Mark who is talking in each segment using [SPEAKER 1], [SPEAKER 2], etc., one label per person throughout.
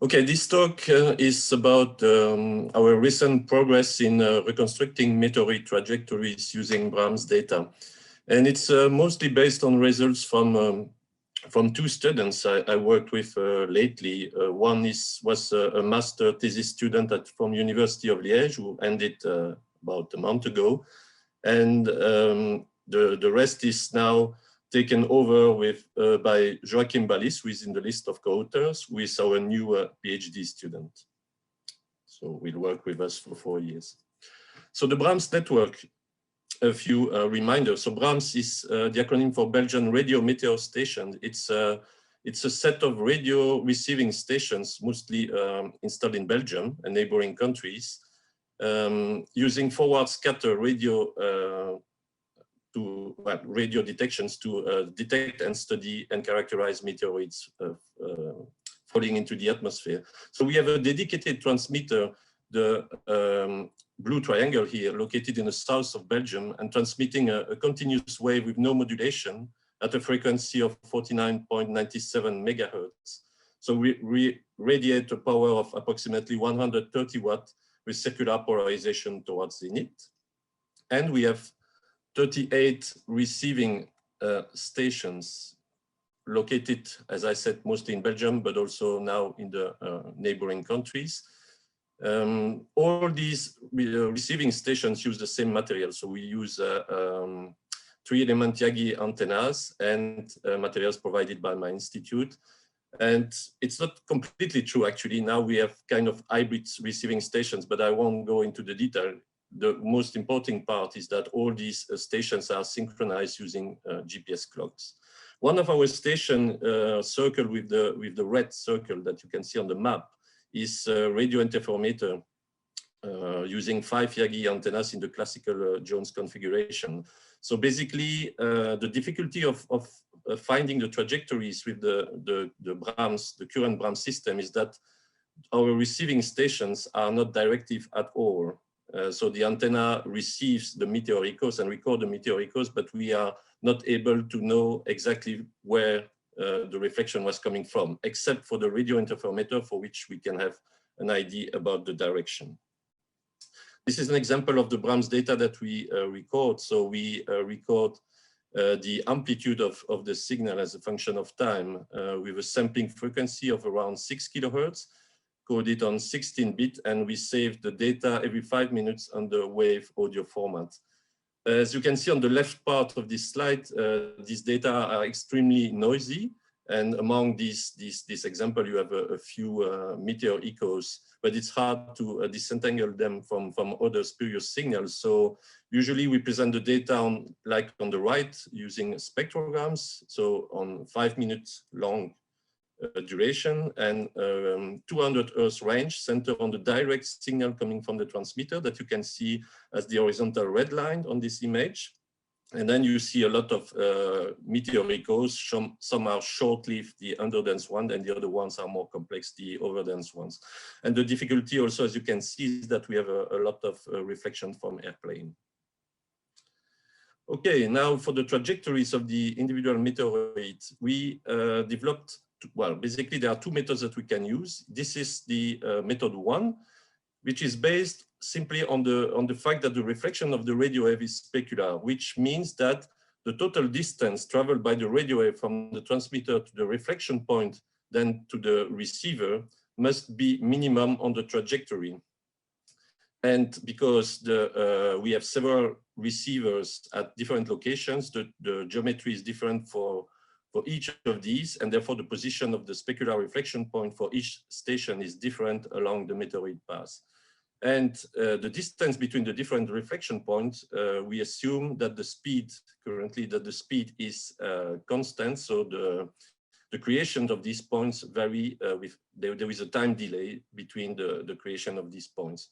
[SPEAKER 1] Okay, this talk is about our recent progress in reconstructing meteorite trajectories using BRAMS data. And it's mostly based on results from two students I worked with lately. One was a master thesis student from University of Liège who ended about a month ago. And the rest is now taken over by Joachim Ballis, who is in the list of co-authors, who is our new PhD student. So we'll work with us for 4 years. So the BRAMS network, a few reminders. So BRAMS is the acronym for Belgian Radio Meteor Station. It's a set of radio receiving stations, mostly installed in Belgium and neighboring countries, using forward scatter radio radio detections to detect and study and characterize meteorites falling into the atmosphere. So we have a dedicated transmitter, the blue triangle here, located in the south of Belgium, and transmitting a continuous wave with no modulation at a frequency of 49.97 megahertz. So we radiate a power of approximately 130 watts with circular polarization towards zenith. And we have 38 receiving stations located, as I said, mostly in Belgium, but also now in the neighboring countries. All these receiving stations use the same material. So we use 3-element Yagi antennas and materials provided by my institute. And it's not completely true, actually. Now we have kind of hybrid receiving stations, but I won't go into the detail. The most important part is that all these stations are synchronized using GPS clocks. One of our station circled with the red circle that you can see on the map is a radio interferometer using 5 Yagi antennas in the classical Jones configuration. So basically, the difficulty of finding the trajectories with the BRAMS, the current BRAMS system, is that our receiving stations are not directive at all. So the antenna receives the meteor echoes and record the meteor echoes, but we are not able to know exactly where the reflection was coming from, except for the radio interferometer, for which we can have an idea about the direction. This is an example of the BRAMS data that we record. So we record the amplitude of the signal as a function of time with a sampling frequency of around 6 kilohertz, coded on 16-bit, and we save the data every 5 minutes under wave audio format. As you can see on the left part of this slide, these data are extremely noisy. And among this example, you have a few meteor echoes, but it's hard to disentangle them from other spurious signals. So usually we present the data on the right using spectrograms. So on 5 minutes long duration and 200 Hertz range centered on the direct signal coming from the transmitter that you can see as the horizontal red line on this image. And then you see a lot of meteor echoes. Some are short-lived, the underdense one, and the other ones are more complex, the overdense ones. And the difficulty also, as you can see, is that we have a lot of reflection from airplane. Okay, now for the trajectories of the individual meteorites, we developed, well, basically there are two methods that we can use. This is the method 1, which is based simply on the fact that the reflection of the radio wave is specular, which means that the total distance traveled by the radio wave from the transmitter to the reflection point, then to the receiver, must be minimum on the trajectory. And because we have several receivers at different locations, the geometry is different for each of these, and therefore the position of the specular reflection point for each station is different along the meteoroid path. And the distance between the different reflection points, we assume that the speed, currently that the speed is constant, so the creation of these points vary there is a time delay between the creation of these points.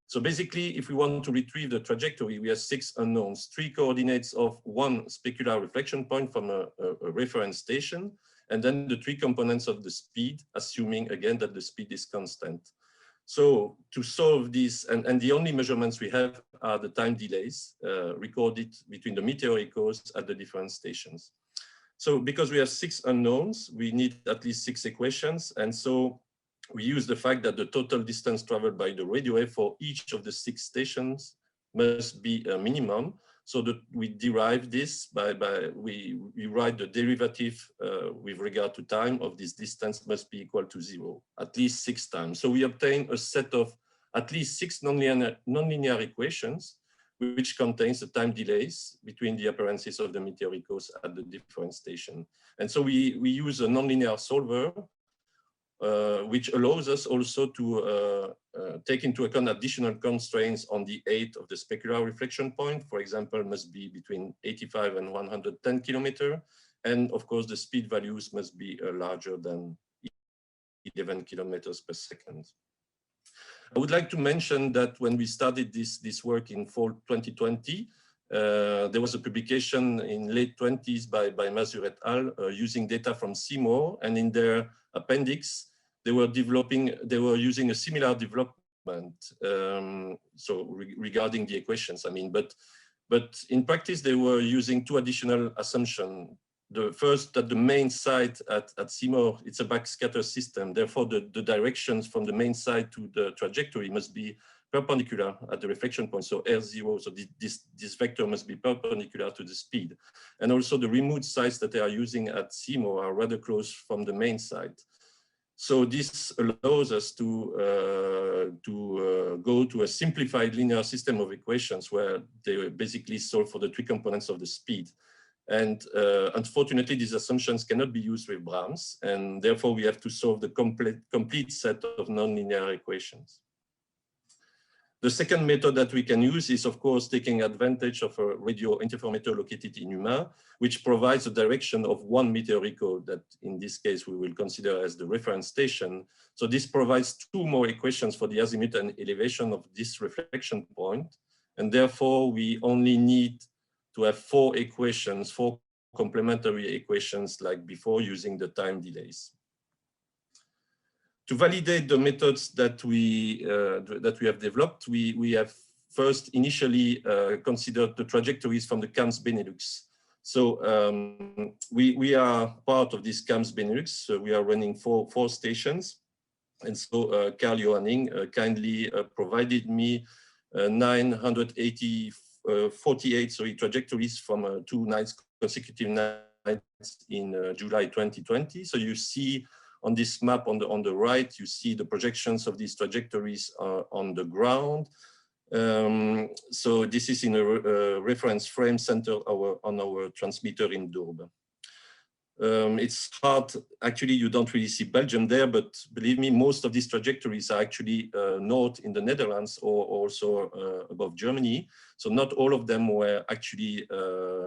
[SPEAKER 1] So basically, if we want to retrieve the trajectory, we have 6 unknowns, 3 coordinates of 1 specular reflection point from a reference station, and then the 3 components of the speed, assuming again that the speed is constant. So to solve this, and the only measurements we have are the time delays recorded between the meteor echoes at the different stations. So because we have 6 unknowns, we need at least 6 equations. And so we use the fact that the total distance traveled by the radio wave for each of the 6 stations must be a minimum. So that we derive this we write the derivative with regard to time of this distance must be equal to 0, at least 6 times. So we obtain a set of at least 6 nonlinear equations, which contains the time delays between the appearances of the meteoricos at the different station. And so we use a nonlinear solver, which allows us also to take into account additional constraints on the age of the specular reflection point. For example, must be between 85 and 110 kilometers. And of course, the speed values must be larger than 11 kilometers per second. I would like to mention that when we started this work in fall 2020, there was a publication in late 20s by Mazur et al. Using data from CMOR, and in their appendix, they were using a similar development. Regarding the equations, I mean, but in practice, they were using 2 additional assumptions. The first, that the main site at CMOR, it's a backscatter system. Therefore, the directions from the main site to the trajectory must be perpendicular at the reflection point. So R0, so this vector must be perpendicular to the speed. And also the remote sites that they are using at CMOR are rather close from the main site. So this allows us to go to a simplified linear system of equations where they basically solve for the 3 components of the speed. And unfortunately, these assumptions cannot be used with Brahms, and therefore we have to solve the complete set of nonlinear equations. The second method that we can use is, of course, taking advantage of a radio interferometer located in UMA, which provides a direction of 1 meteorico that in this case we will consider as the reference station. So this provides 2 more equations for the azimuth and elevation of this reflection point. And therefore we only need to have 4 equations, 4 complementary equations like before, using the time delays. To validate the methods that we have developed, we have first initially considered the trajectories from the CAMS Benelux. So we are part of this CAMS Benelux. So we are running 4 stations. And so Carl Johanning kindly provided me 948 trajectories from 2 nights, consecutive nights in July 2020. So you see on this map on the right, you see the projections of these trajectories on the ground. So this is in a reference frame centered on our transmitter in Doorbe. It's hard, actually you don't really see Belgium there, but believe me, most of these trajectories are actually north in the Netherlands or also above Germany. So not all of them were actually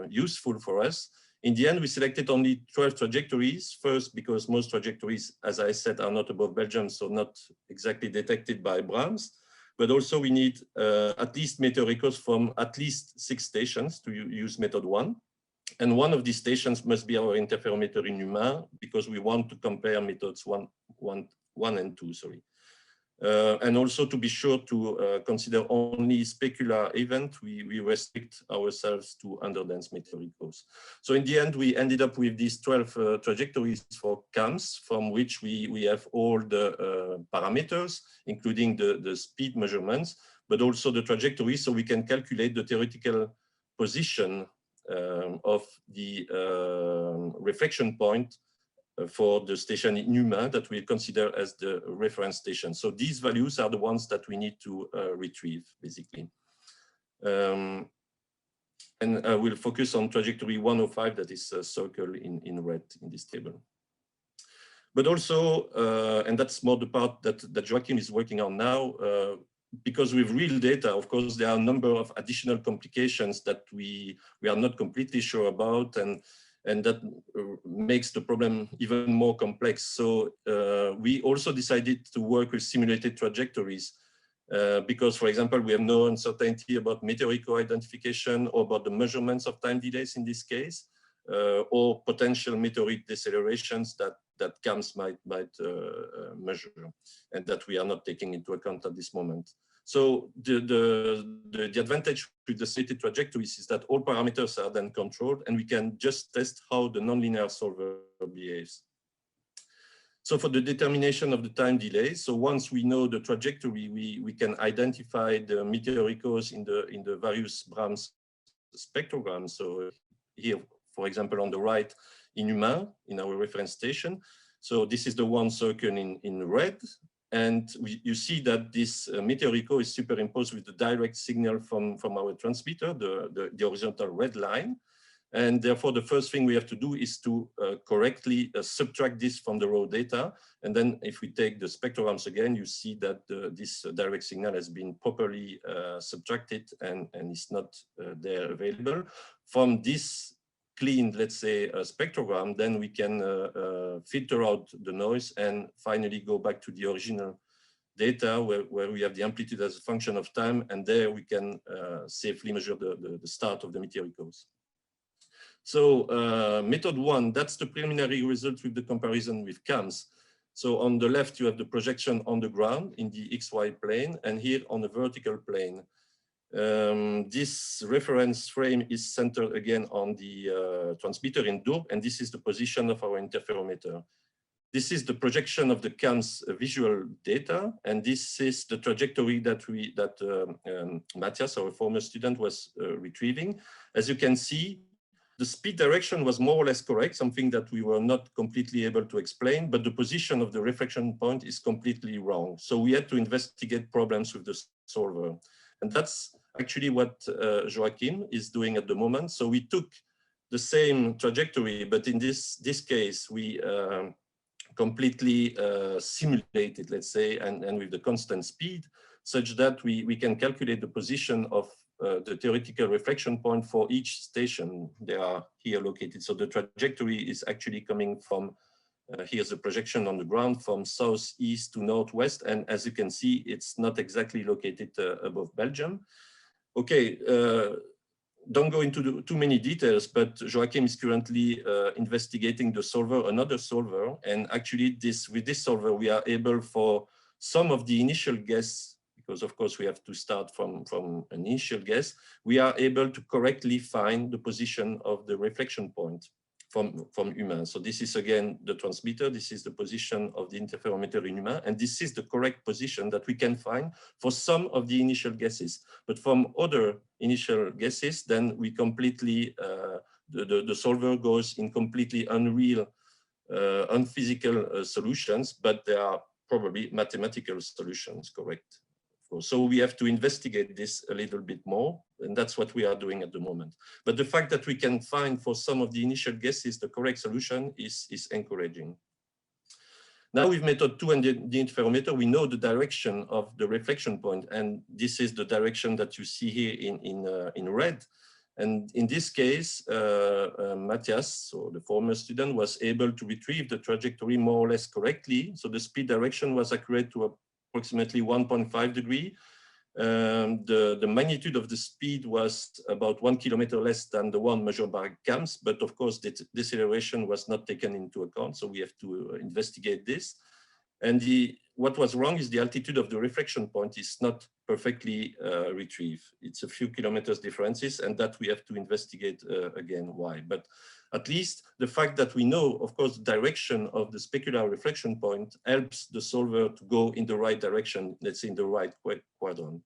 [SPEAKER 1] useful for us. In the end, we selected only 12 trajectories. First, because most trajectories, as I said, are not above Belgium, so not exactly detected by Brahms. But also we need at least meteoricos from at least 6 stations to use method 1. And one of these stations must be our interferometer in UMA, because we want to compare methods 1 and 2, sorry. And also to be sure to consider only specular event, we restrict ourselves to underdense meteoricos. So in the end, we ended up with these 12 trajectories for CAMS, from which we have all the parameters, including the speed measurements, but also the trajectory, so we can calculate the theoretical position of the reflection point for the station in UMA that we consider as the reference station. So these values are the ones that we need to retrieve, basically. And I will focus on trajectory 105 that is circled in red in this table. But also, and that's more the part that Joachim is working on now, because with real data, of course, there are a number of additional complications that we are not completely sure about, and that makes the problem even more complex. So we also decided to work with simulated trajectories because, for example, we have no uncertainty about meteorico identification or about the measurements of time delays in this case, or potential meteoric decelerations that CAMS might measure, and that we are not taking into account at this moment. So the advantage with the simulated trajectories is that all parameters are then controlled, and we can just test how the nonlinear solver behaves. So for the determination of the time delay, so once we know the trajectory, we can identify the meteoricos in the various Brahms spectrograms. So here, for example, on the right, in Humain, in our reference station. So this is the one circle in red. And you see that this meteorico is superimposed with the direct signal from our transmitter, the horizontal red line. And therefore, the first thing we have to do is to correctly subtract this from the raw data. And then if we take the spectrograms again, you see that this direct signal has been properly subtracted and is not there available. From this clean, let's say, spectrogram, then we can filter out the noise and finally go back to the original data where we have the amplitude as a function of time. And there we can safely measure the start of the meteoricos. So method one, that's the preliminary result with the comparison with CAMS. So on the left, you have the projection on the ground in the XY plane, and here on the vertical plane. This reference frame is centered again on the transmitter in Dourbe, and this is the position of our interferometer. This is the projection of the CAMS visual data, and this is the trajectory that Matthias, our former student, was retrieving. As you can see, the speed direction was more or less correct, something that we were not completely able to explain, but the position of the reflection point is completely wrong. So we had to investigate problems with the solver. And that's actually what Joachim is doing at the moment. So we took the same trajectory, but in this case, we completely simulated, let's say, and with the constant speed, such that we can calculate the position of the theoretical reflection point for each station. They are here located. So the trajectory is actually coming from, here's the projection on the ground, from southeast to northwest. And as you can see, it's not exactly located above Belgium. Okay, don't go into too many details, but Joachim is currently investigating the solver, another solver. And actually with this solver, we are able for some of the initial guess, because of course we have to start from an initial guess, we are able to correctly find the position of the reflection point from Humain. So this is again the transmitter, this is the position of the interferometer in Humain, and this is the correct position that we can find for some of the initial guesses. But from other initial guesses, then we completely, the solver goes in completely unreal, unphysical solutions, but there are probably mathematical solutions, correct? So we have to investigate this a little bit more, and that's what we are doing at the moment. But the fact that we can find for some of the initial guesses the correct solution is encouraging. Now with method 2 and the interferometer, we know the direction of the reflection point, and this is the direction that you see here in red. And in this case, Matthias, so the former student, was able to retrieve the trajectory more or less correctly. So the speed direction was accurate to approximately 1.5 degrees. The magnitude of the speed was about 1 kilometer less than the one measured by CAMS, but of course the deceleration was not taken into account, so we have to investigate this. And what was wrong is the altitude of the reflection point is not perfectly retrieved. It's a few kilometers differences, and that we have to investigate again why. But at least the fact that we know, of course, the direction of the specular reflection point helps the solver to go in the right direction, let's say in the right quadrant.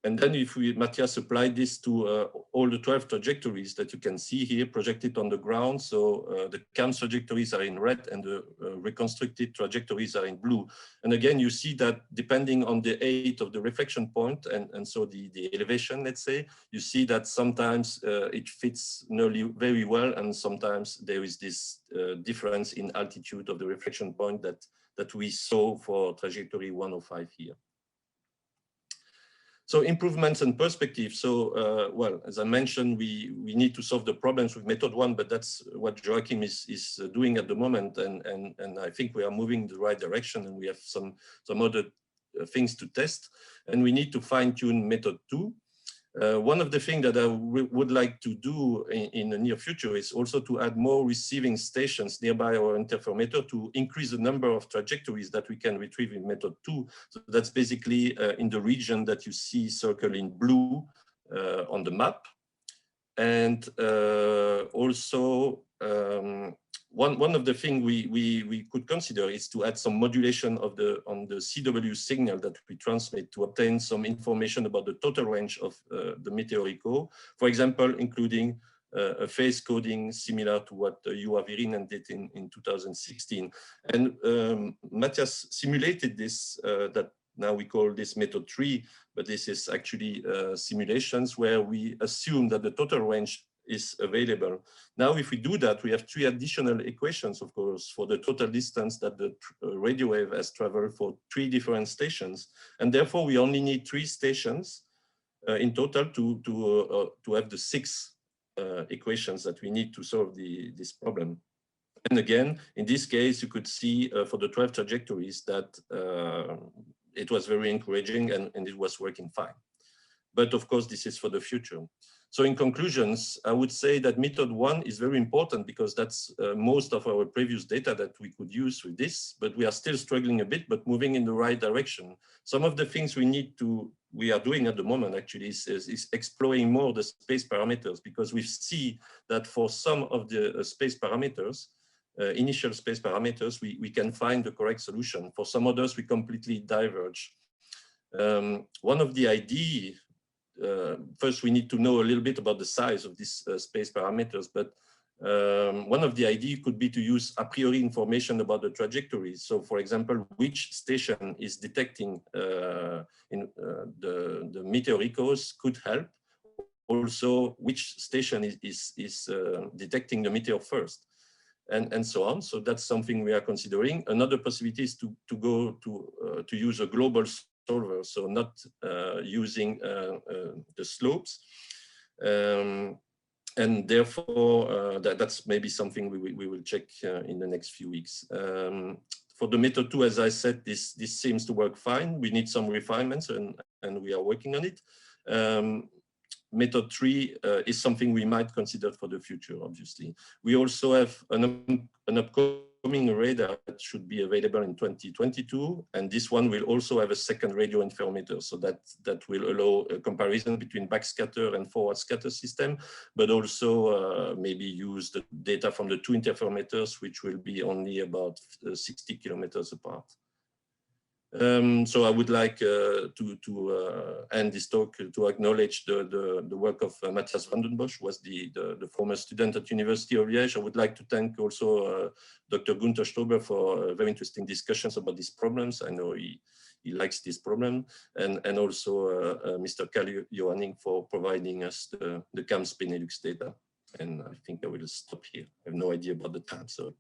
[SPEAKER 1] And then if Matthias applied this to all the 12 trajectories that you can see here projected on the ground. So the CAMS trajectories are in red and the reconstructed trajectories are in blue. And again, you see that depending on the height of the reflection point and so the elevation, let's say, you see that sometimes it fits nearly very well. And sometimes there is this difference in altitude of the reflection point that we saw for trajectory 105 here. So improvements and perspective. So, well, as I mentioned, we need to solve the problems with method 1, but that's what Joachim is doing at the moment. And I think we are moving in the right direction, and we have some other things to test. And we need to fine tune method 2. One of the things that I would like to do in the near future is also to add more receiving stations nearby our interferometer to increase the number of trajectories that we can retrieve in method 2. So that's basically in the region that you see circled in blue one one of the things we could consider is to add some modulation of on the CW signal that we transmit to obtain some information about the total range of the meteor echo. For example, including a phase coding similar to what Juha Virinen did in 2016. And Matthias simulated this, that now we call this method 3, but this is actually simulations where we assume that the total range is available. Now, if we do that, we have 3 additional equations, of course, for the total distance that the radio wave has traveled for 3 different stations. And therefore, we only need 3 stations in total to have the 6 equations that we need to solve this problem. And again, in this case, you could see for the 12 trajectories that it was very encouraging and it was working fine. But of course, this is for the future. So in conclusions, I would say that method 1 is very important because that's most of our previous data that we could use with this, but we are still struggling a bit, but moving in the right direction. Some of the things we are doing at the moment actually is exploring more the space parameters, because we see that for some of the space parameters, initial space parameters, we can find the correct solution. For some others, we completely diverge. One of the ideas, first we need to know a little bit about the size of these space parameters, but one of the ideas could be to use a priori information about the trajectories. So for example, which station is detecting the meteor echoes could help. Also, which station is detecting the meteor first, and so on. So that's something we are considering. Another possibility is to go to use a global solver, so not using the slopes. And therefore, that's maybe something we will check in the next few weeks. For the method 2, as I said, this seems to work fine. We need some refinements, and we are working on it. Method 3 is something we might consider for the future, obviously. We also have an upcoming radar that should be available in 2022, and this one will also have a second radio interferometer, so that will allow a comparison between backscatter and forward scatter system, but also maybe use the data from the 2 interferometers, which will be only about 60 kilometers apart. So I would like to end this talk to acknowledge the work of Matthias van den Bosch, who was the former student at University of Liège. I would like to thank also Dr. Gunther Stober for very interesting discussions about these problems. I know he likes this problem, and also Mr. Carl Johanning for providing us the CAMS Benelux data. And I think I will stop here. I have no idea about the time, so